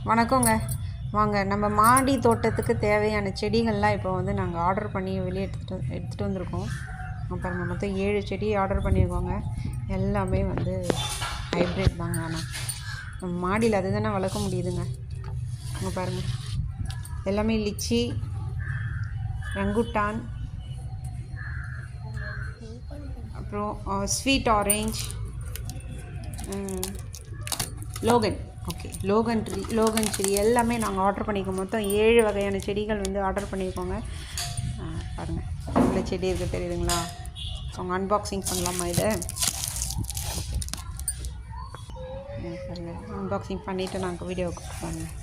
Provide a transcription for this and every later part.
வணக்கங்க. வாங்க நம்ம மாடி தோட்டத்துக்கு தேவையான செடிகள்லாம் இப்போ வந்து நாங்கள் ஆர்டர் பண்ணி வெளியே எடுத்துகிட்டு வந்திருக்கோம். பாருங்க, மொத்தம் 7 செடி ஆர்டர் பண்ணியிருக்கோங்க. எல்லாமே வந்து ஹைப்ரிட் தாங்க. ஆனால் நம்ம மாடியில் அது தானே வளர்க்க முடியுதுங்க. அங்கே பாருங்கள், எல்லாமே லிச்சி, ரங்குட்டான், அப்புறம் sweet orange, longan. Okay, longan செடி எல்லாமே நாங்கள் ஆர்டர் பண்ணியிருக்கோம். மொத்தம் 7 வகையான செடிகள் வந்து ஆர்டர் பண்ணியிருக்கோங்க. பாருங்கள், இவ்வளோ செடி இருக்குது தெரியுதுங்களா? அவங்க அன்பாக்சிங் பண்ணலாமா இதை? பாருங்கள், அன்பாக்சிங் பண்ணிவிட்டு நாங்கள் வீடியோவுக்கு பாருங்கள்.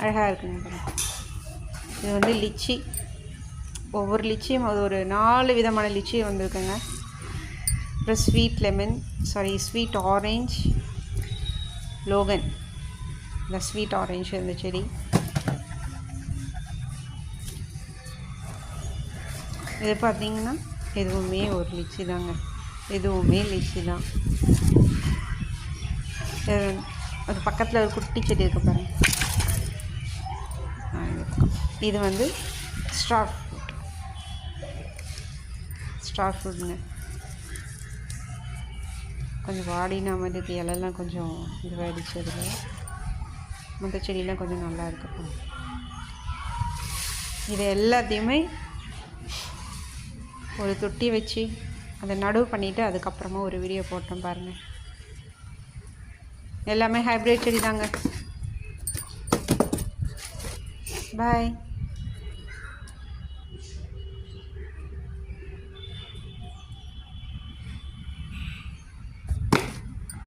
அழகாக இருக்குங்க. பாருங்கள், இது வந்து லிச்சி. ஒவ்வொரு லிச்சியும் அது ஒரு 4 விதமான லிச்சி வந்திருக்குங்க. அப்புறம் ஸ்வீட் ஆரேஞ்ச், லோகன், இந்த ஸ்வீட் ஆரேஞ்ச் இந்த செடி. இது பார்த்திங்கன்னா எதுவுமே ஒரு லிச்சி தாங்க. எதுவுமே லிச்சி தான். அது பக்கத்தில் ஒரு குட்டி செடி இருக்குது பாருங்கள். இது வந்து ஸ்டார் ஃப்ரூட்டுங்க. கொஞ்சம் வாடின மாதிரி இருக்குது. இலெல்லாம் கொஞ்சம் இதுவாகிடுச்சு. அதில் மற்ற செடியெலாம் கொஞ்சம் நல்லா இருக்கு. இது எல்லாத்தையுமே ஒரு தொட்டி வச்சு அதை நடவு பண்ணிவிட்டு அதுக்கப்புறமா ஒரு வீடியோ போட்டோம் பாருங்கள். எல்லாமே ஹைப்ரிட் செடி தாங்க. பாய்.